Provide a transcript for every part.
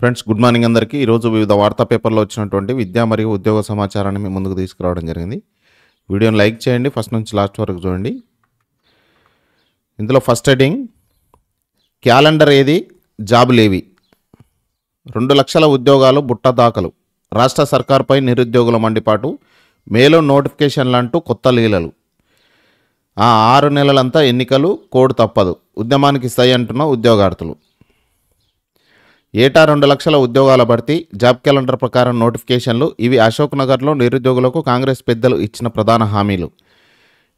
Friends good morning అందరికీ. ఈరోజు వివిధ వార్తా పేపర్లో వచ్చినటువంటి విద్యా మరియు ఉద్యోగ సమాచారాన్ని మీ ముందుకు తీసుకురావడం జరిగింది. వీడియోని లైక్ చేయండి, ఫస్ట్ నుంచి లాస్ట్ వరకు చూడండి. ఇందులో ఫస్ట్ హెడ్డింగ్, క్యాలెండర్ ఏది, జాబులేవి, 2 లక్షల ఉద్యోగాలు బుట్ట దాఖలు, రాష్ట్ర సర్కార్పై నిరుద్యోగుల మండిపాటు, మేలో నోటిఫికేషన్లంటూ కొత్త లీలలు, 6 నెలలంతా ఎన్నికలు, కోడ్ తప్పదు, ఉద్యమానికి సై అంటున్న ఉద్యోగార్థులు. ఏటా 2 లక్షల ఉద్యోగాల భర్తీ, జాబ్ క్యాలెండర్ ప్రకారం నోటిఫికేషన్లు. ఇవి అశోక్ నగర్లో నిరుద్యోగులకు కాంగ్రెస్ పెద్దలు ఇచ్చిన ప్రధాన హామీలు.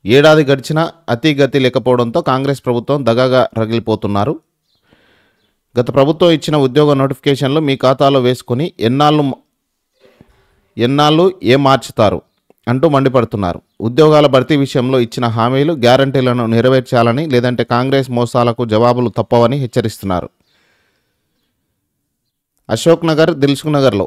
ఏడాది గడిచినా అతిగతి లేకపోవడంతో కాంగ్రెస్ ప్రభుత్వం దగాగా రగిలిపోతున్నారు. గత ప్రభుత్వం ఇచ్చిన ఉద్యోగ నోటిఫికేషన్లు మీ ఖాతాలో వేసుకుని ఎన్నాళ్ళు ఏం మార్చుతారు అంటూ మండిపడుతున్నారు. ఉద్యోగాల భర్తీ విషయంలో ఇచ్చిన హామీలు, గ్యారంటీలను నెరవేర్చాలని, లేదంటే కాంగ్రెస్ మోసాలకు జవాబులు తప్పవని హెచ్చరిస్తున్నారు. అశోక్ నగర్, దిల్సుఖ్ నగర్లో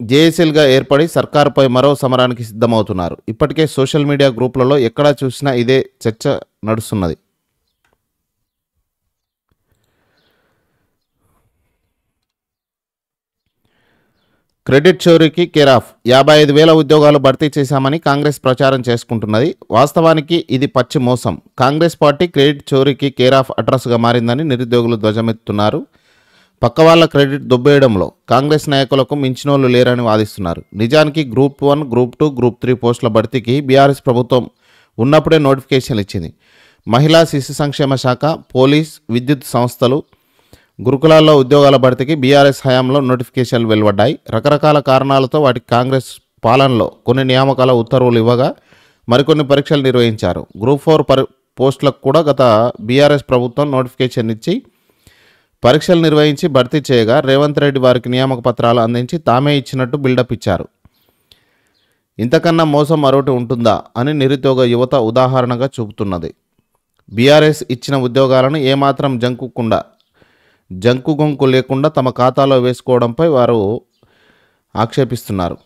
జేఏసీలుగా ఏర్పడి సర్కారుపై మరో సమరానికి సిద్ధమవుతున్నారు. ఇప్పటికే సోషల్ మీడియా గ్రూపులలో ఎక్కడా చూసినా ఇదే చర్చ నడుస్తున్నది. క్రెడిట్ చోరీకి కేరాఫ్, 55,000 ఉద్యోగాలు భర్తీ చేశామని కాంగ్రెస్ ప్రచారం చేసుకుంటున్నది. వాస్తవానికి ఇది పచ్చి మోసం. కాంగ్రెస్ పార్టీ క్రెడిట్ చోరీకి కేరాఫ్ అడ్రస్గా మారిందని నిరుద్యోగులు ధ్వజమెత్తుతున్నారు. పక్క వాళ్ళ క్రెడిట్ దొబ్బేయడంలో కాంగ్రెస్ నాయకులకు మించినోళ్లు లేరని వాదిస్తున్నారు. నిజానికి గ్రూప్ 1, గ్రూప్ 2, గ్రూప్ 3 పోస్టుల భర్తీకి బీఆర్ఎస్ ప్రభుత్వం ఉన్నప్పుడే నోటిఫికేషన్లు ఇచ్చింది. మహిళా శిశు సంక్షేమ శాఖ, పోలీస్, విద్యుత్ సంస్థలు, గురుకులాల్లో ఉద్యోగాల భర్తీకి బీఆర్ఎస్ హయాంలో నోటిఫికేషన్లు వెలువడ్డాయి. రకరకాల కారణాలతో వాటికి కాంగ్రెస్ పాలనలో కొన్ని నియామకాల ఉత్తర్వులు ఇవ్వగా మరికొన్ని పరీక్షలు నిర్వహించారు. గ్రూప్ 4 పోస్టులకు కూడా గత బీఆర్ఎస్ ప్రభుత్వం నోటిఫికేషన్ ఇచ్చి పరీక్షలు నిర్వహించి భర్తీ చేయగా రేవంత్ రెడ్డి వారికి నియామక పత్రాలు అందించి తామే ఇచ్చినట్టు బిల్డప్ ఇచ్చారు. ఇంతకన్నా మోసం మరొకటి ఉంటుందా అని నిరుద్యోగ యువత ఉదాహరణగా చూపుతున్నది. బీఆర్ఎస్ ఇచ్చిన ఉద్యోగాలను ఏమాత్రం జంకు లేకుండా తమ ఖాతాలో వేసుకోవడంపై వారు ఆక్షేపిస్తున్నారు.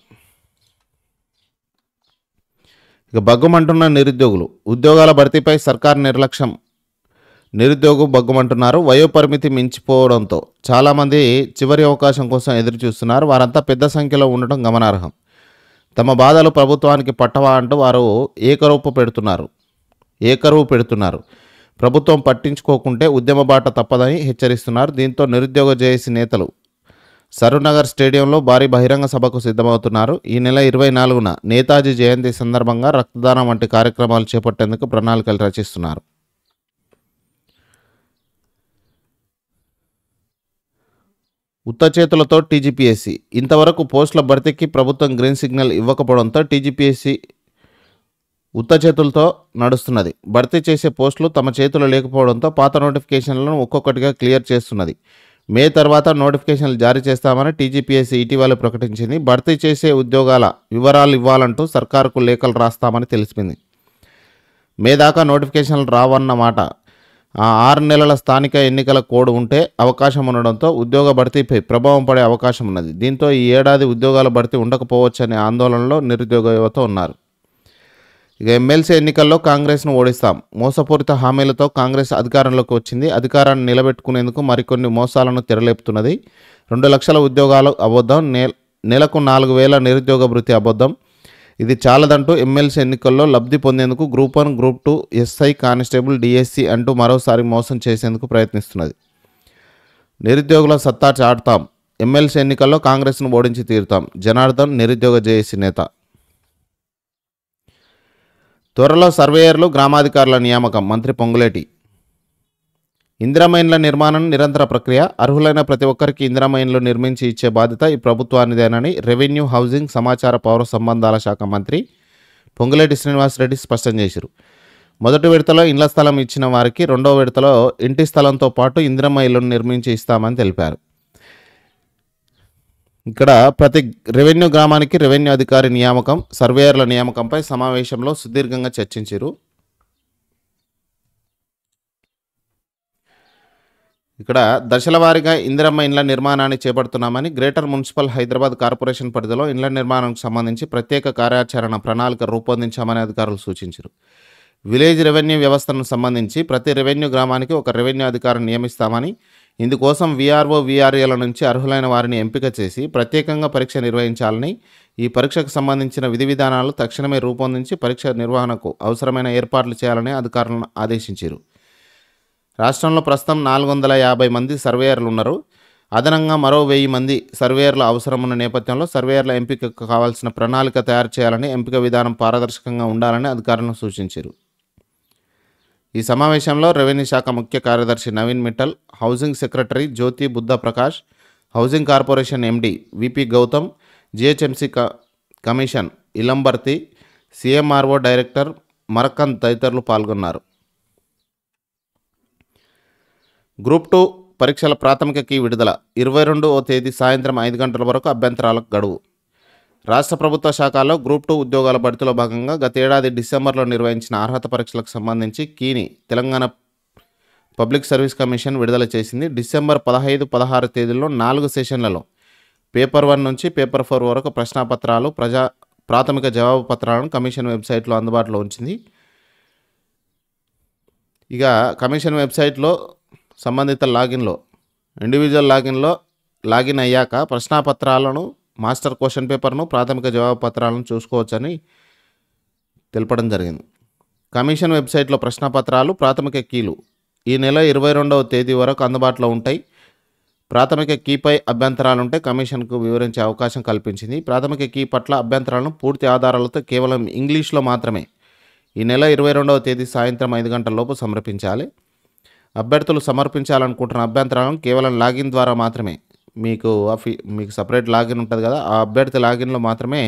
ఇక బగ్గుమంటున్న నిరుద్యోగులు, ఉద్యోగాల భర్తీపై సర్కార్ నిర్లక్ష్యం. నిరుద్యోగులు బగ్గుమంటున్నారు. వయోపరిమితి మించిపోవడంతో చాలామంది చివరి అవకాశం కోసం ఎదురు చూస్తున్నారు. వారంతా పెద్ద సంఖ్యలో ఉండటం గమనార్హం. తమ బాధలు ప్రభుత్వానికి పట్టవా అంటూ వారు ఏకరువు పెడుతున్నారు. ప్రభుత్వం పట్టించుకోకుంటే ఉద్యమ బాట తప్పదని హెచ్చరిస్తున్నారు. దీంతో నిరుద్యోగ జేఏసీ నేతలు సరూనగర్ స్టేడియంలో భారీ బహిరంగ సభకు సిద్ధమవుతున్నారు. ఈ నెల 24న నేతాజీ జయంతి సందర్భంగా రక్తదానం వంటి కార్యక్రమాలు చేపట్టేందుకు ప్రణాళికలు రచిస్తున్నారు. ఉత్త చేతులతో టీజీపీఎస్సీ, ఇంతవరకు పోస్టుల భర్తీకి ప్రభుత్వం గ్రీన్ సిగ్నల్ ఇవ్వకపోవడంతో టీజీపీఎస్సీ ఉత్త చేతులతో నడుస్తున్నది. భర్తీ చేసే పోస్టులు తమ చేతులు లేకపోవడంతో పాత నోటిఫికేషన్లను ఒక్కొక్కటిగా క్లియర్ చేస్తున్నది. మే తర్వాత నోటిఫికేషన్లు జారీ చేస్తామని టీజీపీఎస్సీ ఇటీవల ప్రకటించింది. భర్తీ చేసే ఉద్యోగాల వివరాలు ఇవ్వాలంటూ సర్కారుకు లేఖలు రాస్తామని తెలిసింది. మే దాకా నోటిఫికేషన్లు రావన్నమాట. 6 నెలల స్థానిక ఎన్నికల కోడ్ ఉంటే అవకాశం ఉండడంతో ఉద్యోగ భర్తీపై ప్రభావం పడే అవకాశం ఉన్నది. దీంతో ఈ ఏడాది ఉద్యోగాల భర్తీ ఉండకపోవచ్చనే ఆందోళనలో నిరుద్యోగ యువత ఉన్నారు. ఇక ఎమ్మెల్సీ ఎన్నికల్లో కాంగ్రెస్ను ఓడిస్తాం, మోసపూరిత హామీలతో కాంగ్రెస్ అధికారంలోకి వచ్చింది. అధికారాన్ని నిలబెట్టుకునేందుకు మరికొన్ని మోసాలను తెరలేపుతున్నది. 2 లక్షల ఉద్యోగాలు అబద్ధం, నెలకు 4,000 నిరుద్యోగ భృతి అబద్ధం. ఇది చాలదంటూ ఎమ్మెల్సీ ఎన్నికల్లో లబ్ధి పొందేందుకు group 1, group 2, SI, constable, DSC అంటూ మరోసారి మోసం చేసేందుకు ప్రయత్నిస్తున్నది. నిరుద్యోగుల సత్తా చాటుతాం, ఎమ్మెల్సీ ఎన్నికల్లో కాంగ్రెస్ను ఓడించి తీరుతాం, జనార్దన్, నిరుద్యోగ జేఏసీ నేత. త్వరలో సర్వేయర్లు, గ్రామాధికారుల నియామకం, మంత్రి పొంగులేటి. ఇందిరమ్మ ఇండ్ల నిర్మాణం నిరంతర ప్రక్రియ. అర్హులైన ప్రతి ఒక్కరికి ఇందిరమ్మ ఇండ్లు నిర్మించి ఇచ్చే బాధ్యత ఈ ప్రభుత్వానిదేనని రెవెన్యూ, హౌసింగ్, సమాచార, పౌర సంబంధాల శాఖ మంత్రి పొంగులేటి శ్రీనివాసరెడ్డి స్పష్టం చేశారు. మొదటి విడతలో ఇండ్ల స్థలం ఇచ్చిన వారికి రెండవ విడతలో ఇంటి స్థలంతో పాటు ఇందిరమ్మ ఇళ్లను నిర్మించి ఇస్తామని తెలిపారు. ఇక్కడ ప్రతి రెవెన్యూ గ్రామానికి రెవెన్యూ అధికారి నియామకం, సర్వేయర్ల నియామకంపై సమావేశంలో సుదీర్ఘంగా చర్చించారు. ఇక్కడ దశల వారీగా ఇందిరమ్మ ఇండ్ల నిర్మాణాన్ని చేపడుతున్నామని, గ్రేటర్ మున్సిపల్ హైదరాబాద్ కార్పొరేషన్ పరిధిలో ఇండ్ల నిర్మాణానికి సంబంధించి ప్రత్యేక కార్యాచరణ ప్రణాళిక రూపొందించామని అధికారులు సూచించారు. విలేజ్ రెవెన్యూ వ్యవస్థను సంబంధించి ప్రతి రెవెన్యూ గ్రామానికి ఒక రెవెన్యూ అధికారిని నియమిస్తామని, ఇందుకోసం వీఆర్ఓ వీఆర్ఏల నుంచి అర్హులైన వారిని ఎంపిక చేసి ప్రత్యేకంగా పరీక్ష నిర్వహించాలని, ఈ పరీక్షకు సంబంధించిన విధి విధానాలు తక్షణమే రూపొందించి పరీక్ష నిర్వహణకు అవసరమైన ఏర్పాట్లు చేయాలని అధికారులను ఆదేశించారు. రాష్ట్రంలో ప్రస్తుతం 450 మంది సర్వేయర్లు ఉన్నారు. అదనంగా మరో 1000 మంది సర్వేయర్ల అవసరం ఉన్న నేపథ్యంలో సర్వేయర్ల ఎంపికకు కావాల్సిన ప్రణాళిక తయారు చేయాలని, ఎంపిక విధానం పారదర్శకంగా ఉండాలని అధికారులను సూచించారు. ఈ సమావేశంలో రెవెన్యూ శాఖ ముఖ్య కార్యదర్శి Naveen Mittal, housing secretary Jyoti Buddha Prakash, housing corporation MD VP Gautam, GHMC commission Ilambarthi, CMRO director Makarand తదితరులు పాల్గొన్నారు. గ్రూప్ 2 పరీక్షల ప్రాథమిక కీ విడుదల. 22వ తేదీ సాయంత్రం 5 గంటల వరకు అభ్యంతరాలకు గడువు. రాష్ట్ర ప్రభుత్వ శాఖల్లో గ్రూప్ 2 ఉద్యోగాల భర్తీలో భాగంగా గత ఏడాది డిసెంబర్లో నిర్వహించిన అర్హత పరీక్షలకు సంబంధించి కీని తెలంగాణ పబ్లిక్ సర్వీస్ కమిషన్ విడుదల చేసింది. డిసెంబర్ 15, 16 తేదీల్లో 4 సెషన్లలో పేపర్ 1 నుంచి పేపర్ 4 వరకు ప్రశ్నాపత్రాలు, ప్రాథమిక జవాబు పత్రాలను కమిషన్ వెబ్సైట్లో అందుబాటులో ఉంచింది. ఇక కమిషన్ వెబ్సైట్లో సంబంధిత లాగిన్లో, ఇండివిజువల్ లాగిన్ అయ్యాక ప్రశ్నాపత్రాలను, మాస్టర్ క్వశ్చన్ పేపర్ను, ప్రాథమిక జవాబు పత్రాలను చూసుకోవచ్చని తెలపడం జరిగింది. కమిషన్ వెబ్సైట్లో ప్రశ్నాపత్రాలు, ప్రాథమిక కీలు ఈ నెల 22వ తేదీ వరకు అందుబాటులో ఉంటాయి. ప్రాథమిక కీపై అభ్యంతరాలుంటే కమిషన్కు వివరించే అవకాశం కల్పించింది. ప్రాథమిక కీ పట్ల అభ్యంతరాలను పూర్తి ఆధారాలతో కేవలం ఇంగ్లీష్లో మాత్రమే ఈ నెల 22వ తేదీ సాయంత్రం 5 గంటల లోపు సమర్పించాలి. అభ్యర్థులు సమర్పించాలనుకుంటున్న అభ్యంతరాలను కేవలం లాగిన్ ద్వారా మాత్రమే, మీకు సపరేట్ లాగిన్ ఉంటుంది కదా, ఆ అభ్యర్థి లాగిన్లో మాత్రమే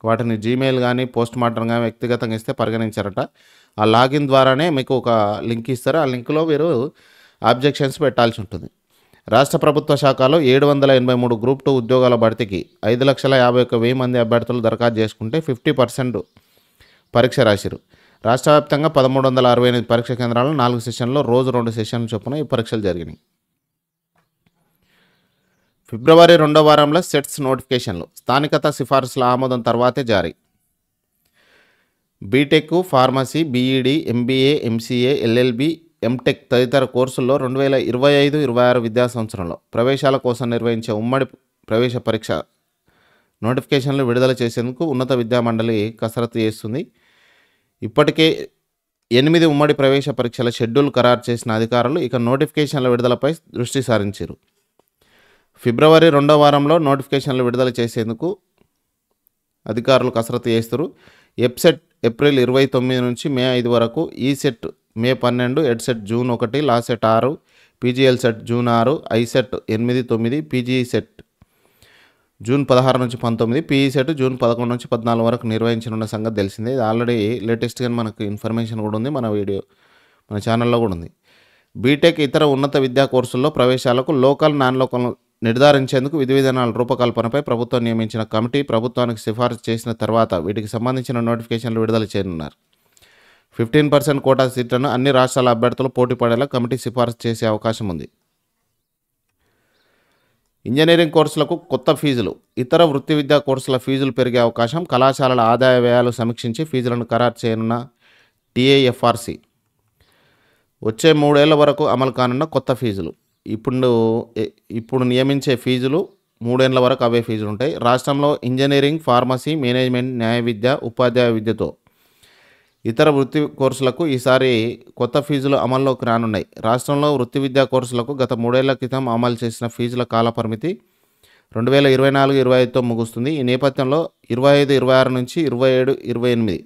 వాటిని జీమెయిల్ కానీ పోస్ట్ మార్టం కానీ వ్యక్తిగతంగా ఇస్తే పరిగణించారట. ఆ లాగిన్ ద్వారానే మీకు ఒక లింక్ ఇస్తారు. ఆ లింక్లో మీరు ఆబ్జెక్షన్స్ పెట్టాల్సి ఉంటుంది. రాష్ట్ర ప్రభుత్వ శాఖలో 783 గ్రూప్ 2 ఉద్యోగాల భర్తీకి 5,51,000 మంది అభ్యర్థులు దరఖాస్తు చేసుకుంటే 50% పరీక్ష రాశారు. రాష్ట్ర వ్యాప్తంగా 1368 పరీక్ష కేంద్రాల్లో 4 సెషన్లో రోజు 2 సెషన్ల చొప్పున ఈ పరీక్షలు జరిగినాయి. ఫిబ్రవరి 2వ వారంలో సెట్స్ నోటిఫికేషన్లు, స్థానికత సిఫార్సుల ఆమోదం తర్వాతే జారీ. BTech, pharmacy, BEd, MBA, MCA, LLB, MTech తదితర కోర్సుల్లో 2025-26 విద్యా సంవత్సరంలో ప్రవేశాల కోసం నిర్వహించే ఉమ్మడి ప్రవేశ పరీక్ష నోటిఫికేషన్లు విడుదల చేసేందుకు ఉన్నత విద్యా మండలి కసరత్తు చేస్తుంది. ఇప్పటికే 8 ఉమ్మడి ప్రవేశ పరీక్షల షెడ్యూల్ ఖరారు చేసిన అధికారులు ఇక నోటిఫికేషన్ల విడుదలపై దృష్టి సారించారు. ఫిబ్రవరి 2వ వారంలో నోటిఫికేషన్లు విడుదల చేసేందుకు అధికారులు కసరత్తు చేస్తారు. ఎప్సెట్ ఏప్రిల్ 29 నుంచి మే 5 వరకు, ఈసెట్ మే 12, EdCET June 1, LAWCET 6, PGL set June 6, ICET 8, 9, PG set June 16 నుంచి 19, పీఈ సెట్ జూన్ 11 నుంచి 14 వరకు నిర్వహించనున్న సంగతి తెలిసిందే. ఇది ఆల్రెడీ లేటెస్ట్గా మనకు ఇన్ఫర్మేషన్ కూడా ఉంది, మన ఛానల్లో కూడా ఉంది. బీటెక్ ఇతర ఉన్నత విద్యా కోర్సుల్లో ప్రవేశాలకు లోకల్, నాన్ లోకల్ నిర్ధారించేందుకు విధి విధానాల రూపకల్పనపై ప్రభుత్వం నియమించిన కమిటీ ప్రభుత్వానికి సిఫారసు చేసిన తర్వాత వీటికి సంబంధించిన నోటిఫికేషన్లు విడుదల చేయనున్నారు. 15% కోటా సీట్లను అన్ని రాష్ట్రాల అభ్యర్థులు పోటీ పడేలా కమిటీ సిఫారసు చేసే అవకాశం ఉంది. ఇంజనీరింగ్ కోర్సులకు కొత్త ఫీజులు, ఇతర వృత్తి విద్యా కోర్సుల ఫీజులు పెరిగే అవకాశం. కళాశాలల ఆదాయ వ్యయాలు సమీక్షించి ఫీజులను ఖరారు చేయనున్న టీఏఎఫ్ఆర్సి. వచ్చే 3 ఏళ్ల వరకు అమలు కానున్న కొత్త ఫీజులు. ఇప్పుడు నియమించే ఫీజులు 3 ఏళ్ల వరకు అవే ఫీజులు ఉంటాయి. రాష్ట్రంలో ఇంజనీరింగ్, ఫార్మసీ, మేనేజ్మెంట్, న్యాయ విద్య, ఉపాధ్యాయ విద్యతో ఇతర వృత్తి కోర్సులకు ఈసారి కొత్త ఫీజులు అమల్లోకి రానున్నాయి. రాష్ట్రంలో వృత్తి విద్యా కోర్సులకు గత 3 ఏళ్ల క్రితం అమలు చేసిన ఫీజుల కాలపరిమితి 2024-25తో ముగుస్తుంది. ఈ నేపథ్యంలో 25-26 నుంచి 27-28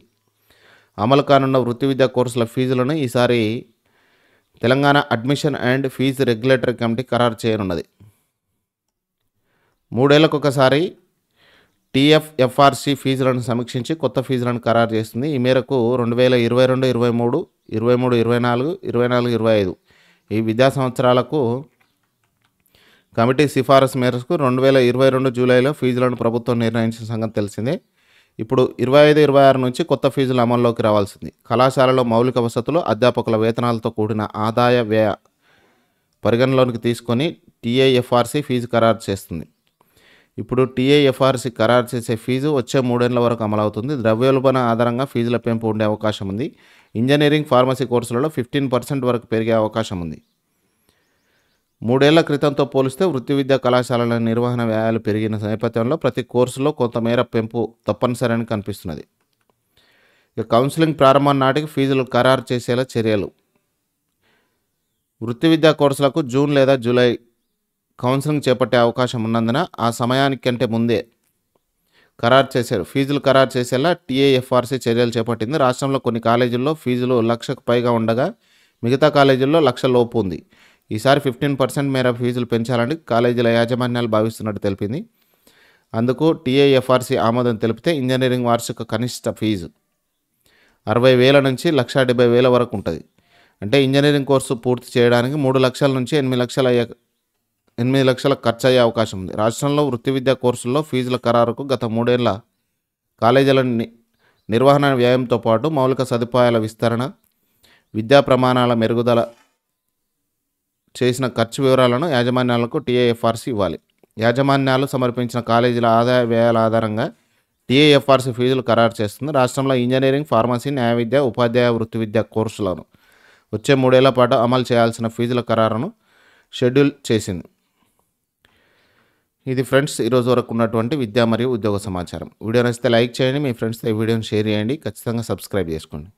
అమలు కానున్న వృత్తి విద్యా కోర్సుల ఫీజులను ఈసారి Telangana admission and fee regulatory committee ఖరారు చేయనున్నది. 3 ఏళ్లకు ఒకసారి టీఎఫ్ఎఫ్ఆర్సి ఫీజులను సమీక్షించి కొత్త ఫీజులను ఖరారు చేస్తుంది. ఈ మేరకు 2022-23, 23-24, 24-25 ఈ విద్యా సంవత్సరాలకు కమిటీ సిఫారసు మేరకు 2022 జూలైలో ఫీజులను ప్రభుత్వం నిర్ణయించిన సంగతి తెలిసిందే. ఇప్పుడు 25-26 నుంచి కొత్త ఫీజులు అమల్లోకి రావాల్సింది. కళాశాలలో మౌలిక వసతులు, అధ్యాపకుల వేతనాలతో కూడిన ఆదాయ వ్యయ పరిగణలోనికి తీసుకొని టీఏఎఫ్ఆర్సి ఫీజు ఖరారు చేస్తుంది. ఇప్పుడు టీఏఎఫ్ఆర్సి ఖరారు చేసే ఫీజు వచ్చే 3 ఏళ్ల వరకు అమలవుతుంది. ద్రవ్యోల్బణ ఆధారంగా ఫీజుల పెంపు ఉండే అవకాశం ఉంది. ఇంజనీరింగ్, ఫార్మసీ కోర్సులలో 15% వరకు పెరిగే అవకాశం ఉంది. 3 ఏళ్ల క్రితంతో పోలిస్తే వృత్తి విద్యా కళాశాలల నిర్వహణ వ్యయాలు పెరిగిన నేపథ్యంలో ప్రతి కోర్సులో కొంతమేర పెంపు తప్పనిసరని కనిపిస్తున్నది. ఇక కౌన్సిలింగ్ ప్రారంభం నాటికి ఫీజులు ఖరారు చేసేలా చర్యలు. వృత్తి విద్యా కోర్సులకు జూన్ లేదా జూలై కౌన్సిలింగ్ చేపట్టే అవకాశం ఉన్నందున ఆ సమయానికంటే ముందే ఫీజులు ఖరారు చేసేలా టీఏఎఫ్ఆర్సీ చర్యలు చేపట్టింది. రాష్ట్రంలో కొన్ని కాలేజీల్లో ఫీజులు 1,00,000కు పైగా ఉండగా మిగతా కాలేజీల్లో 1,00,000 లోపు ఉంది. ఈసారి 15% మేర ఫీజులు పెంచాలని కాలేజీల యాజమాన్యాలు భావిస్తున్నట్టు తెలిపింది. అందుకు టీఏఎఫ్ఆర్సీ ఆమోదం తెలిపితే ఇంజనీరింగ్ వార్షిక కనిష్ట ఫీజు 60,000 నుంచి 1,70,000 వరకు ఉంటుంది. అంటే ఇంజనీరింగ్ కోర్సు పూర్తి చేయడానికి 3 లక్షల నుంచి 8 లక్షల ఖర్చు అయ్యే అవకాశం ఉంది. రాష్ట్రంలో వృత్తి విద్యా కోర్సుల్లో ఫీజుల ఖరారుకు గత 3 ఏళ్ల కాలేజీల నిర్వహణ వ్యయంతో పాటు మౌలిక సదుపాయాల విస్తరణ, విద్యా ప్రమాణాల మెరుగుదల చేసిన ఖర్చు వివరాలను యాజమాన్యాలకు టీఏఎఫ్ఆర్సీ ఇవ్వాలి. యాజమాన్యాలు సమర్పించిన కాలేజీల ఆదాయ వ్యయాల ఆధారంగా టీఏఎఫ్ఆర్సీ ఫీజులు ఖరారు చేస్తుంది. రాష్ట్రంలో ఇంజనీరింగ్, ఫార్మసీ, న్యాయ విద్య, ఉపాధ్యాయ వృత్తి విద్యా కోర్సులను వచ్చే 3 ఏళ్ల పాటు అమలు చేయాల్సిన ఫీజుల ఖరారును షెడ్యూల్ చేసింది. ఇది ఫ్రెండ్స్ ఈరోజు వరకు ఉన్నటువంటి విద్యా మరియు ఉద్యోగ సమాచారం. వీడియో నచ్చితే లైక్ చేయండి, మీ ఫ్రెండ్స్తో ఈ వీడియోని షేర్ చేయండి, ఖచ్చితంగా సబ్స్క్రైబ్ చేసుకోండి.